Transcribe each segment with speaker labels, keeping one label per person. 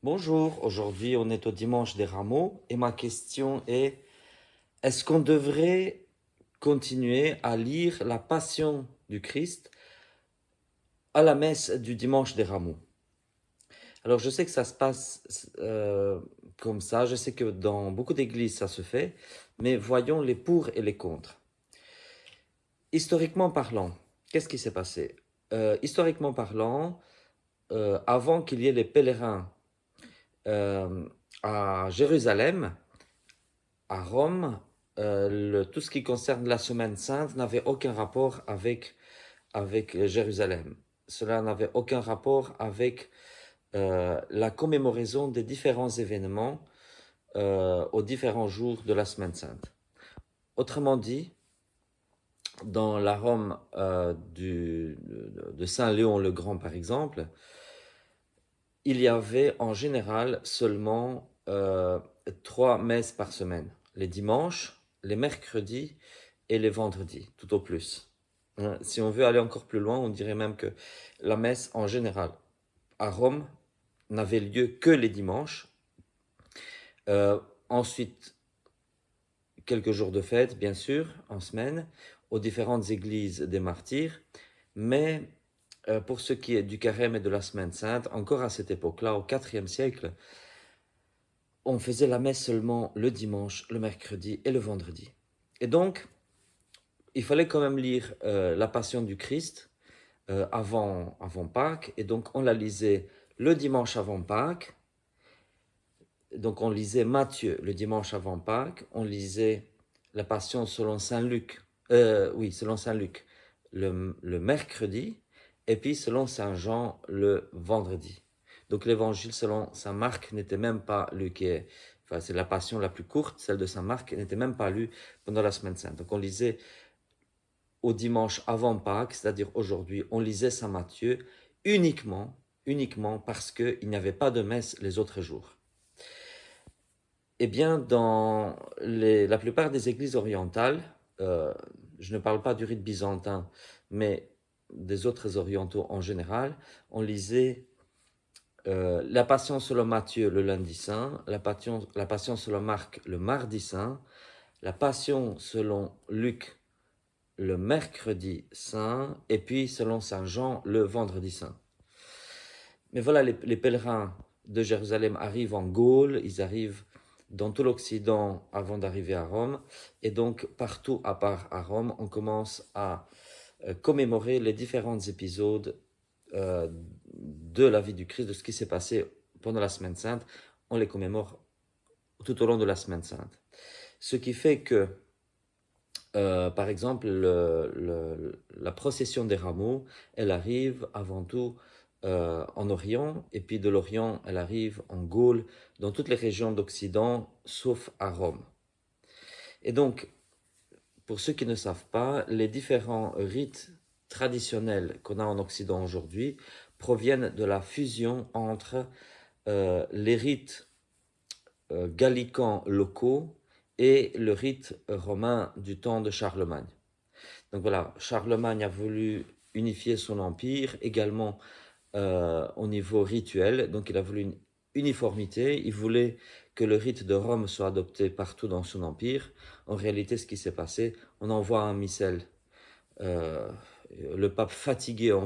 Speaker 1: Bonjour, aujourd'hui on est au dimanche des Rameaux et ma question est-ce qu'on devrait continuer à lire la Passion du Christ à la messe du dimanche des Rameaux? Alors je sais que ça se passe comme ça, je sais que dans beaucoup d'églises ça se fait, mais voyons les pour et les contre. Historiquement parlant, qu'est-ce qui s'est passé? Historiquement parlant, avant qu'il y ait les pèlerins euh, à Jérusalem, à Rome, tout ce qui concerne la Semaine Sainte n'avait aucun rapport avec Jérusalem. Cela n'avait aucun rapport avec la commémoration des différents événements aux différents jours de la Semaine Sainte. Autrement dit, dans la Rome de Saint Léon le Grand, par exemple, il y avait en général seulement 3 messes par semaine. Les dimanches, les mercredis et les vendredis, tout au plus. Si on veut aller encore plus loin, on dirait même que la messe en général à Rome n'avait lieu que les dimanches. Ensuite, quelques jours de fête, bien sûr, en semaine, aux différentes églises des martyrs. Mais pour ce qui est du carême et de la semaine sainte, encore à cette époque-là, au IVe siècle, on faisait la messe seulement le dimanche, le mercredi et le vendredi. Et donc, il fallait quand même lire la Passion du Christ avant Pâques, et donc on la lisait le dimanche avant Pâques. Donc on lisait Matthieu le dimanche avant Pâques, on lisait la Passion selon Saint Luc, selon Saint Luc le mercredi, et puis selon Saint Jean le vendredi. Donc l'évangile selon Saint Marc n'était même pas lu, enfin c'est la Passion la plus courte, celle de Saint Marc n'était même pas lue pendant la Semaine Sainte. Donc on lisait au dimanche avant Pâques, c'est-à-dire aujourd'hui, on lisait Saint Matthieu uniquement parce qu'il n'y avait pas de messe les autres jours. Eh bien, dans la plupart des églises orientales, je ne parle pas du rite byzantin, mais des autres orientaux en général, on lisait la Passion selon Matthieu le lundi saint, la Passion selon Marc le mardi saint, la Passion selon Luc le mercredi saint, et puis selon Saint Jean le vendredi saint. Mais voilà, les pèlerins de Jérusalem arrivent en Gaule, ils arrivent dans tout l'Occident avant d'arriver à Rome, et donc partout à part à Rome, on commence à commémorer les différents épisodes de la vie du Christ, de ce qui s'est passé pendant la Semaine Sainte. On les commémore tout au long de la Semaine Sainte. Ce qui fait que, par exemple, la procession des rameaux, elle arrive avant tout en Orient, et puis de l'Orient, elle arrive en Gaule, dans toutes les régions d'Occident, sauf à Rome. Et donc, pour ceux qui ne savent pas, les différents rites traditionnels qu'on a en Occident aujourd'hui proviennent de la fusion entre les rites gallicans locaux et le rite romain du temps de Charlemagne. Donc voilà, Charlemagne a voulu unifier son empire également au niveau rituel, donc il a voulu une uniformité, il voulait que le rite de Rome soit adopté partout dans son empire. En réalité, ce qui s'est passé, on envoie un missel, euh, le pape fatigué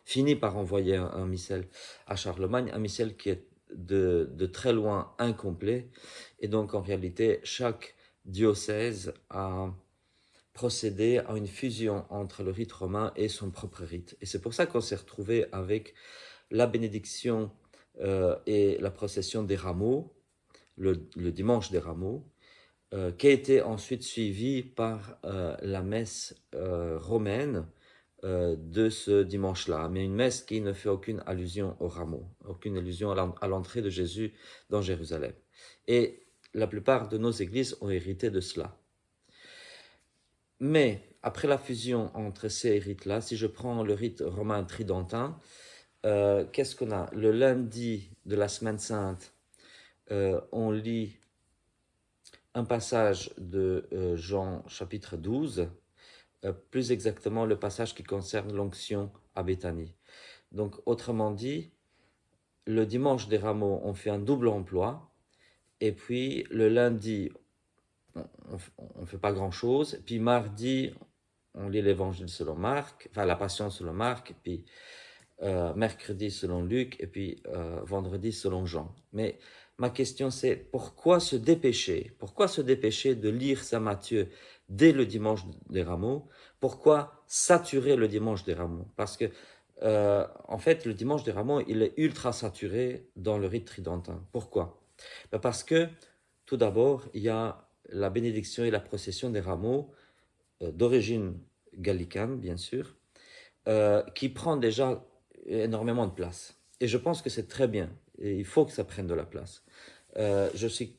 Speaker 1: finit par envoyer un missel à Charlemagne, un missel qui est de très loin incomplet, et donc en réalité, chaque diocèse a procédé à une fusion entre le rite romain et son propre rite. Et c'est pour ça qu'on s'est retrouvé avec la bénédiction et la procession des rameaux, le dimanche des rameaux, qui a été ensuite suivie par la messe romaine de ce dimanche-là, mais une messe qui ne fait aucune allusion aux rameaux, aucune allusion à l'entrée de Jésus dans Jérusalem. Et la plupart de nos églises ont hérité de cela. Mais après la fusion entre ces rites-là, si je prends le rite romain tridentin, qu'est-ce qu'on a? Le lundi de la Semaine Sainte, on lit un passage de Jean chapitre 12, plus exactement le passage qui concerne l'onction à Béthanie. Donc, autrement dit, le dimanche des Rameaux, on fait un double emploi. Et puis le lundi, on ne fait pas grand-chose. Puis mardi, on lit l'évangile selon Marc, enfin la Passion selon Marc. Et puis mercredi selon Luc. Et puis vendredi selon Jean. Mais ma question c'est, pourquoi se dépêcher? Pourquoi se dépêcher de lire Saint Matthieu dès le dimanche des Rameaux? Pourquoi saturer le dimanche des Rameaux? Parce que en fait, le dimanche des Rameaux, il est ultra saturé dans le rite tridentin. Pourquoi? Parce que, tout d'abord, il y a la bénédiction et la procession des Rameaux, d'origine gallicane, bien sûr, qui prend déjà énormément de place. Et je pense que c'est très bien. Et il faut que ça prenne de la place. Je suis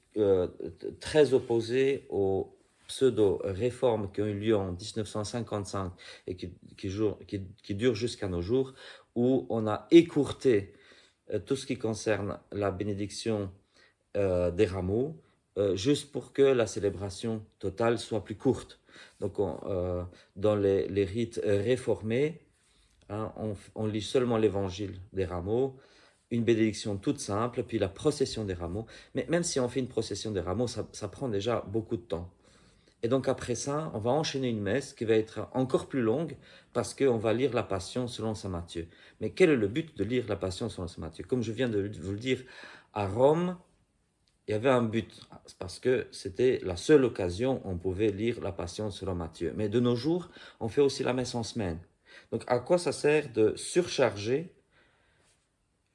Speaker 1: très opposé aux pseudo-réformes qui ont eu lieu en 1955 et qui durent jusqu'à nos jours, où on a écourté tout ce qui concerne la bénédiction des rameaux, juste pour que la célébration totale soit plus courte. Donc, dans les rites réformés, hein, on lit seulement l'évangile des rameaux, une bénédiction toute simple, puis la procession des rameaux. Mais même si on fait une procession des rameaux, ça prend déjà beaucoup de temps. Et donc après ça, on va enchaîner une messe qui va être encore plus longue parce qu'on va lire la Passion selon saint Matthieu. Mais quel est le but de lire la Passion selon saint Matthieu? Comme je viens de vous le dire, à Rome, il y avait un but, parce que c'était la seule occasion où on pouvait lire la Passion selon Matthieu. Mais de nos jours, on fait aussi la messe en semaine. Donc à quoi ça sert de surcharger,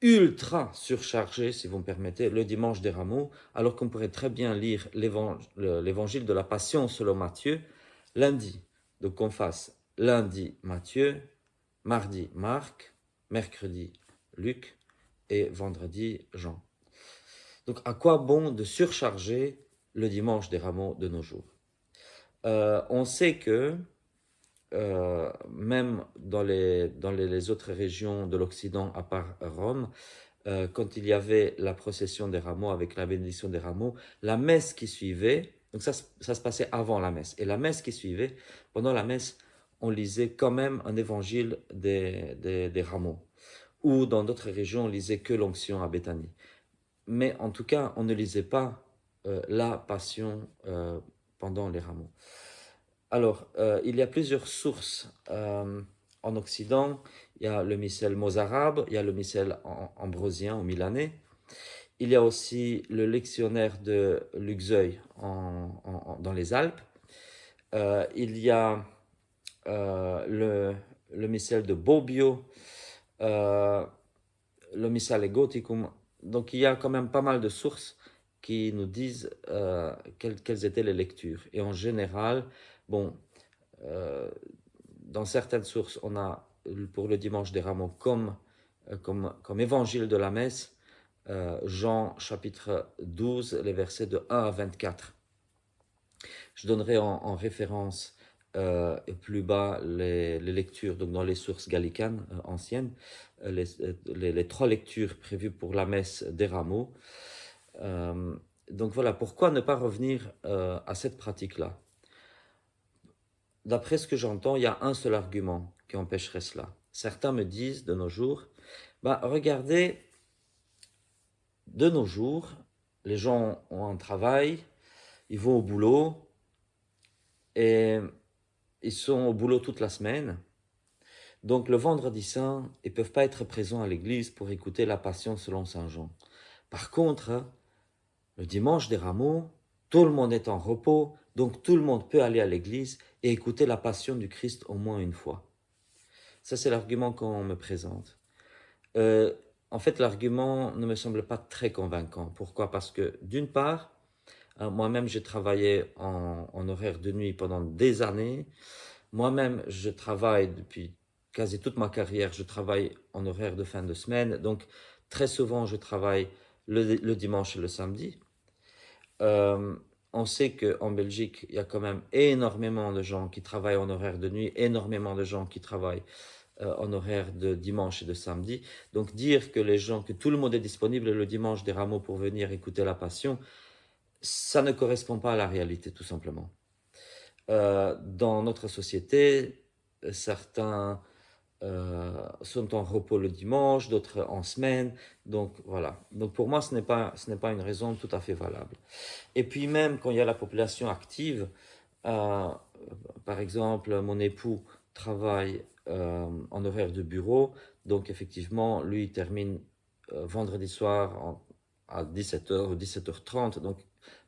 Speaker 1: ultra surcharger, si vous me permettez, le dimanche des Rameaux, alors qu'on pourrait très bien lire l'évangile de la Passion selon Matthieu lundi. Donc qu'on fasse lundi Matthieu, mardi Marc, mercredi Luc et vendredi Jean. Donc à quoi bon de surcharger le dimanche des Rameaux de nos jours? On sait que même dans les autres régions de l'Occident, à part Rome, quand il y avait la procession des rameaux avec la bénédiction des rameaux, la messe qui suivait, donc ça se passait avant la messe, et la messe qui suivait, pendant la messe, on lisait quand même un évangile des rameaux. Ou dans d'autres régions, on lisait que l'onction à Béthanie. Mais en tout cas, on ne lisait pas la passion pendant les rameaux. Alors, il y a plusieurs sources en Occident. Il y a le missel mozarabe, il y a le missel ambrosien ou milanais. Il y a aussi le lectionnaire de Luxeuil dans les Alpes. Il y a le missel de Bobbio, le missale goticum. Donc il y a quand même pas mal de sources qui nous disent quelles étaient les lectures. Et en général, bon, dans certaines sources, on a pour le dimanche des Rameaux comme évangile de la messe, Jean chapitre 12, les versets de 1 à 24. Je donnerai en référence plus bas les lectures donc dans les sources gallicanes anciennes, les 3 lectures prévues pour la messe des Rameaux. Donc voilà, pourquoi ne pas revenir à cette pratique-là? D'après ce que j'entends, il y a un seul argument qui empêcherait cela. Certains me disent de nos jours, regardez, de nos jours, les gens ont un travail, ils vont au boulot, et ils sont au boulot toute la semaine. Donc le vendredi saint, ils ne peuvent pas être présents à l'église pour écouter la Passion selon saint Jean. Par contre, le dimanche des Rameaux, tout le monde est en repos, donc tout le monde peut aller à l'église et écouter la Passion du Christ au moins une fois. Ça, c'est l'argument qu'on me présente. En fait, l'argument ne me semble pas très convaincant. Pourquoi? Parce que d'une part, moi-même, j'ai travaillé en horaire de nuit pendant des années. Moi-même, je travaille depuis quasi toute ma carrière, je travaille en horaire de fin de semaine. Donc, très souvent, je travaille le dimanche et le samedi. On sait qu'en Belgique, il y a quand même énormément de gens qui travaillent en horaire de nuit, énormément de gens qui travaillent en horaire de dimanche et de samedi. Donc dire que tout le monde est disponible le dimanche des Rameaux pour venir écouter la Passion, ça ne correspond pas à la réalité, tout simplement. Dans notre société, certains sont en repos le dimanche, d'autres en semaine. Donc voilà. Donc pour moi, ce n'est pas une raison tout à fait valable. Et puis même quand il y a la population active, euh, par exemple, mon époux travaille en horaire de bureau, donc effectivement, lui, il termine vendredi soir à 17h ou 17h30, donc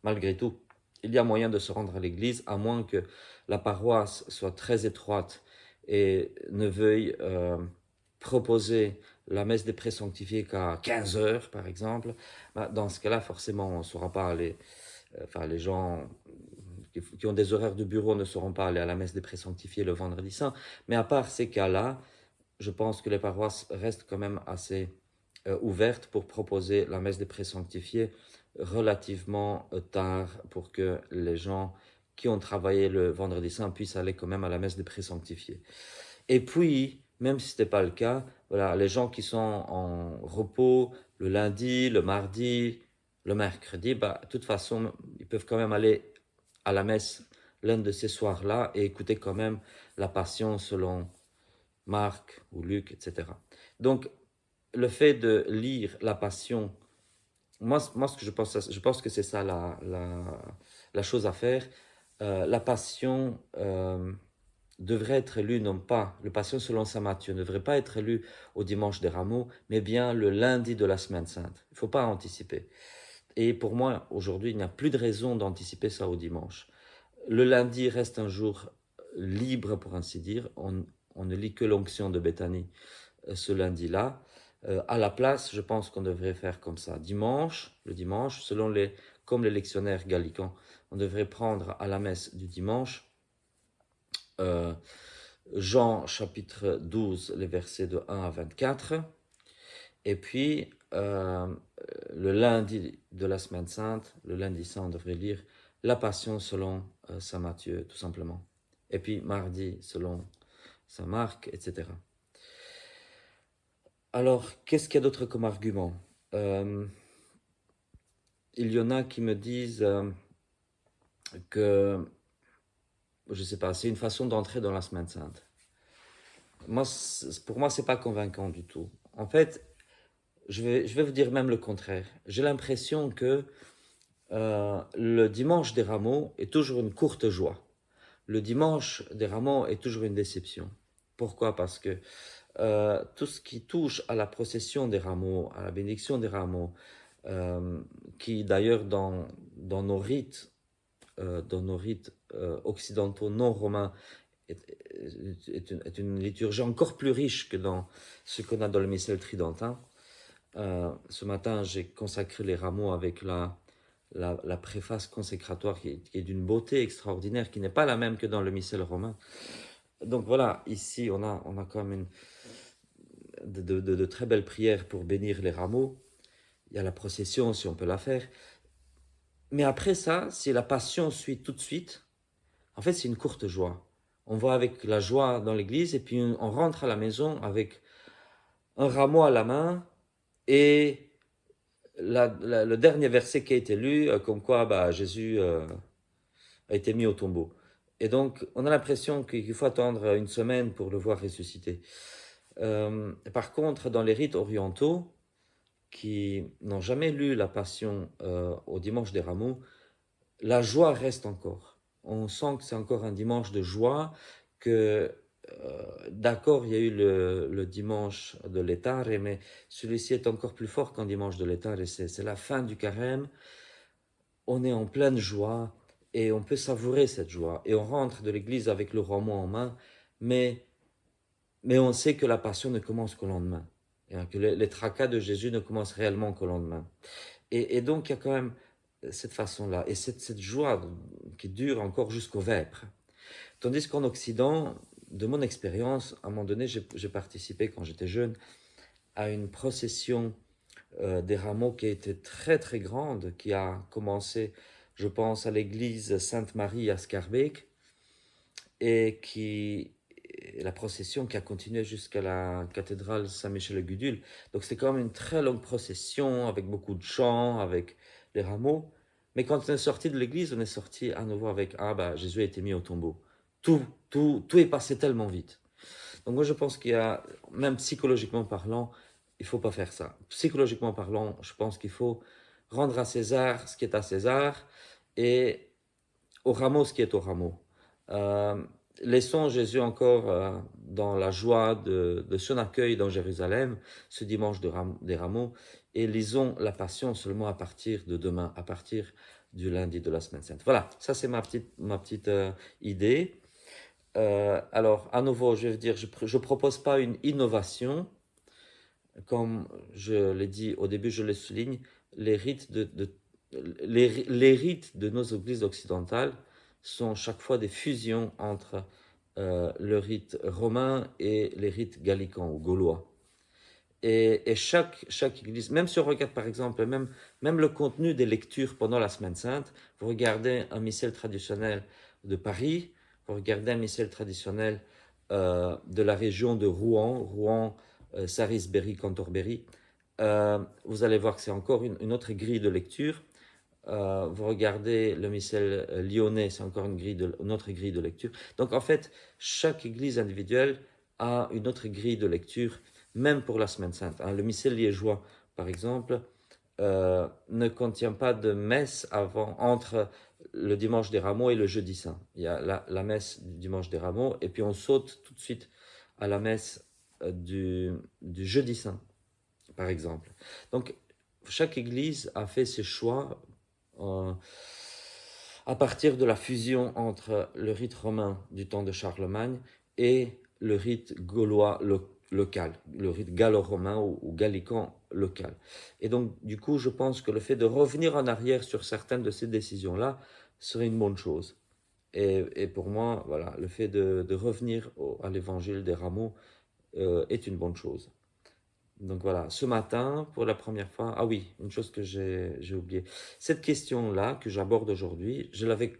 Speaker 1: malgré tout, il y a moyen de se rendre à l'église, à moins que la paroisse soit très étroite et ne veuille proposer la messe des présanctifiés qu'à 15h, par exemple. Bah, dans ce cas-là, forcément, on ne saura pas aller, enfin, les gens qui ont des horaires de bureau ne seront pas allés à la messe des présanctifiés le vendredi saint. Mais à part ces cas-là, je pense que les paroisses restent quand même assez ouvertes pour proposer la messe des présanctifiés relativement tard pour que les gens qui ont travaillé le vendredi saint puissent aller quand même à la messe des présanctifiés. Et puis, même si ce n'était pas le cas, voilà, les gens qui sont en repos le lundi, le mardi, le mercredi, bah, de toute façon, ils peuvent quand même aller à la messe l'un de ces soirs-là et écouter quand même la Passion selon Marc ou Luc, etc. Donc, le fait de lire la Passion, moi ce que je pense que c'est ça la chose à faire. La Passion devrait être lue, non pas, le Passion selon saint Matthieu ne devrait pas être lu au dimanche des Rameaux, mais bien le lundi de la Semaine Sainte. Il ne faut pas anticiper. Et pour moi, aujourd'hui, il n'y a plus de raison d'anticiper ça au dimanche. Le lundi reste un jour libre, pour ainsi dire. On ne lit que l'onction de Béthanie ce lundi-là. À la place, je pense qu'on devrait faire comme ça. Le dimanche, comme les lectionnaires gallicans, on devrait prendre à la messe du dimanche euh, Jean chapitre 12, les versets de 1 à 24. Et puis, le lundi de la semaine sainte, le lundi saint, on devrait lire la Passion selon saint Matthieu, tout simplement. Et puis, mardi, selon saint Marc, etc. Alors, qu'est-ce qu'il y a d'autre comme argument? Il y en a qui me disent que, je ne sais pas, c'est une façon d'entrer dans la semaine sainte. Pour moi, ce n'est pas convaincant du tout. En fait, je vais vous dire même le contraire. J'ai l'impression que le dimanche des Rameaux est toujours une courte joie. Le dimanche des Rameaux est toujours une déception. Pourquoi? Parce que tout ce qui touche à la procession des Rameaux, à la bénédiction des Rameaux, qui d'ailleurs dans nos rites, occidentaux non romains, est une liturgie encore plus riche que dans ce qu'on a dans le missel tridentin. Ce matin, j'ai consacré les Rameaux avec la préface consécratoire qui est d'une beauté extraordinaire, qui n'est pas la même que dans le missel romain. Donc voilà, ici on a quand même de très belles prières pour bénir les rameaux. Il y a la procession si on peut la faire. Mais après ça, si la passion suit tout de suite, en fait c'est une courte joie. On va avec la joie dans l'église et puis on rentre à la maison avec un rameau à la main et le dernier verset qui a été lu, comme quoi Jésus a été mis au tombeau. Et donc, on a l'impression qu'il faut attendre une semaine pour le voir ressusciter. Par contre, dans les rites orientaux, qui n'ont jamais lu la Passion au dimanche des Rameaux, la joie reste encore. On sent que c'est encore un dimanche de joie, que d'accord, il y a eu le dimanche de l'Étare, mais celui-ci est encore plus fort qu'un dimanche de l'Étare, et c'est la fin du carême. On est en pleine joie, et on peut savourer cette joie. Et on rentre de l'église avec le roman en main, mais on sait que la passion ne commence qu'au lendemain. Et que les tracas de Jésus ne commencent réellement qu'au lendemain. Et donc, il y a quand même cette façon-là, et cette joie qui dure encore jusqu'au vêpres. Tandis qu'en Occident, de mon expérience, à un moment donné, j'ai participé quand j'étais jeune à une procession des rameaux qui a été très très grande, qui a commencé, je pense, à l'église Sainte-Marie à Schaerbeek, et la procession qui a continué jusqu'à la cathédrale Saint-Michel-le-Gudule. Donc c'était quand même une très longue procession avec beaucoup de chants, avec les rameaux. Mais quand on est sorti de l'église, on est sorti à nouveau avec Jésus a été mis au tombeau. Tout est passé tellement vite. Donc moi je pense qu'il y a, même psychologiquement parlant, il ne faut pas faire ça. Psychologiquement parlant, je pense qu'il faut rendre à César ce qui est à César et au rameau ce qui est au rameau. Euh, Laissons Jésus encore dans la joie de son accueil dans Jérusalem ce dimanche des rameaux et lisons la Passion seulement à partir de demain, à partir du lundi de la semaine sainte. Voilà, ça c'est ma petite idée. Alors, à nouveau, je vais dire, je ne propose pas une innovation. Comme je l'ai dit au début, je le souligne, les rites les rites de nos églises occidentales sont chaque fois des fusions entre le rite romain et les rites gallicans ou gaulois. Et chaque église, même si on regarde par exemple, même le contenu des lectures pendant la Semaine Sainte, vous regardez un missel traditionnel de Paris, vous regardez un missel traditionnel de la région de Rouen, Sarisbury, Cantorbéry, vous allez voir que c'est encore une autre grille de lecture. Vous regardez le missel lyonnais, c'est encore une autre grille de lecture. Donc en fait, chaque église individuelle a une autre grille de lecture, même pour la Semaine Sainte. Le missel liégeois, par exemple, ne contient pas de messe entre le dimanche des Rameaux et le jeudi saint. Il y a la messe du dimanche des Rameaux, et puis on saute tout de suite à la messe du jeudi saint, par exemple. Donc, chaque église a fait ses choix à partir de la fusion entre le rite romain du temps de Charlemagne et le rite gaulois local, le rite gallo-romain ou gallican local. Et donc, du coup, je pense que le fait de revenir en arrière sur certaines de ces décisions-là serait une bonne chose. Et pour moi, voilà, le fait de revenir à l'évangile des rameaux est une bonne chose. Donc voilà, ce matin, pour la première fois, ah oui, une chose que j'ai oublié. Cette question-là que j'aborde aujourd'hui, je l'avais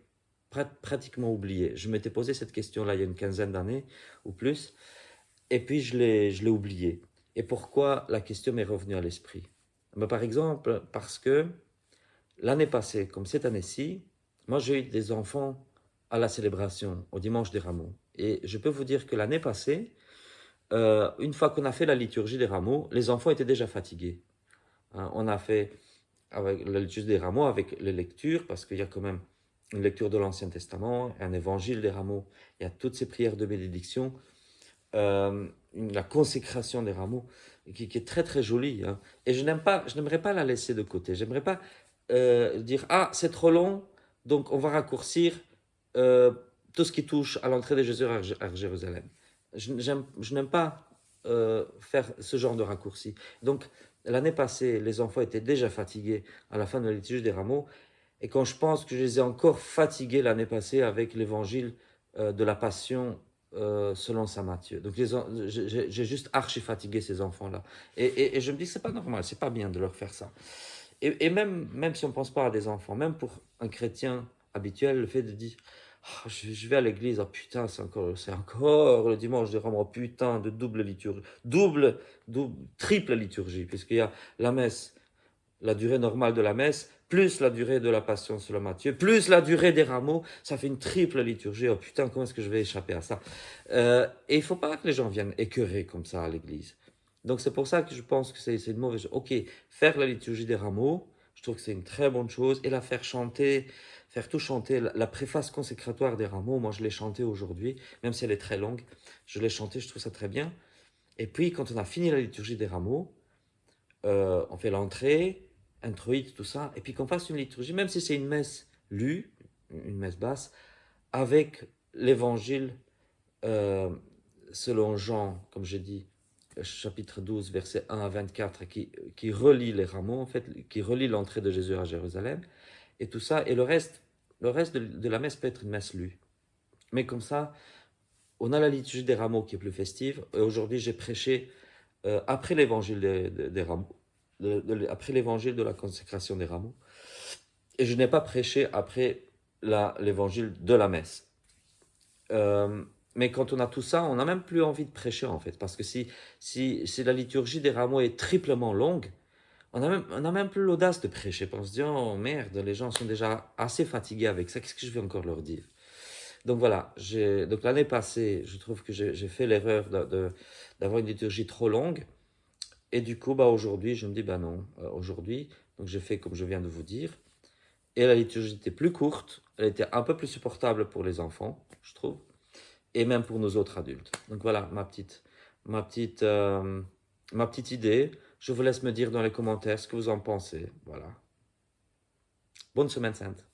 Speaker 1: pratiquement oubliée. Je m'étais posé cette question-là il y a une quinzaine d'années ou plus, et puis je l'ai oubliée. Et pourquoi la question m'est revenue à l'esprit? Par exemple, parce que l'année passée, comme cette année-ci, moi j'ai eu des enfants à la célébration, au dimanche des rameaux. Et je peux vous dire que l'année passée, une fois qu'on a fait la liturgie des rameaux, les enfants étaient déjà fatigués. On a fait avec la liturgie des rameaux avec les lectures, parce qu'il y a quand même une lecture de l'Ancien Testament, un évangile des rameaux, il y a toutes ces prières de bénédiction, la consécration des rameaux, qui est très très jolie. Et je n'aimerais pas la laisser de côté. J'aimerais pas dire, ah, c'est trop long, donc on va raccourcir tout ce qui touche à l'entrée de Jésus à Jérusalem. Je n'aime pas faire ce genre de raccourci. Donc, l'année passée, les enfants étaient déjà fatigués à la fin de la liturgie des rameaux. Et quand je pense que je les ai encore fatigués l'année passée avec l'évangile de la Passion selon saint Matthieu. Donc, j'ai juste archi fatigué ces enfants-là. Et je me dis que c'est pas normal, c'est pas bien de leur faire ça. Et même si on ne pense pas à des enfants, même pour un chrétien habituel, le fait de dire oh, je vais à l'église, oh putain, c'est encore le dimanche de Ramos, oh putain, de double liturgie, triple liturgie, puisqu'il y a la messe, la durée normale de la messe, plus la durée de la Passion selon Matthieu, plus la durée des rameaux, ça fait une triple liturgie. Oh putain, comment est-ce que je vais échapper à ça? Et il ne faut pas que les gens viennent écœurer comme ça à l'église. Donc c'est pour ça que je pense que c'est une mauvaise chose. Ok, faire la liturgie des rameaux, je trouve que c'est une très bonne chose, et la faire chanter, faire tout chanter, la préface consécratoire des rameaux, moi je l'ai chantée aujourd'hui, même si elle est très longue, je l'ai chantée, je trouve ça très bien. Et puis quand on a fini la liturgie des rameaux, on fait l'entrée, introïte, tout ça, et puis qu'on fasse une liturgie, même si c'est une messe lue, une messe basse, avec l'évangile selon Jean, comme j'ai dit, chapitre 12, versets 1 à 24, qui relie les rameaux, en fait, qui relie l'entrée de Jésus à Jérusalem, et tout ça, et le reste de la messe peut être une messe lue. Mais comme ça, on a la liturgie des rameaux qui est plus festive, et aujourd'hui j'ai prêché après l'évangile des rameaux, après l'évangile de la consécration des rameaux, et je n'ai pas prêché après l'évangile de la messe. Mais quand on a tout ça, on n'a même plus envie de prêcher en fait, parce que si la liturgie des rameaux est triplement longue, on n'a même plus l'audace de prêcher, parce qu'on se dit oh merde, les gens sont déjà assez fatigués avec ça, qu'est-ce que je vais encore leur dire? Donc voilà, donc l'année passée, je trouve que j'ai fait l'erreur d'avoir une liturgie trop longue. Et du coup, bah, aujourd'hui, je me dis, bah non, aujourd'hui, donc j'ai fait comme je viens de vous dire. Et la liturgie était plus courte, elle était un peu plus supportable pour les enfants, je trouve, et même pour nous autres adultes. Donc voilà, ma petite, euh, ma petite idée. Je vous laisse me dire dans les commentaires ce que vous en pensez. Voilà. Bonne semaine sainte.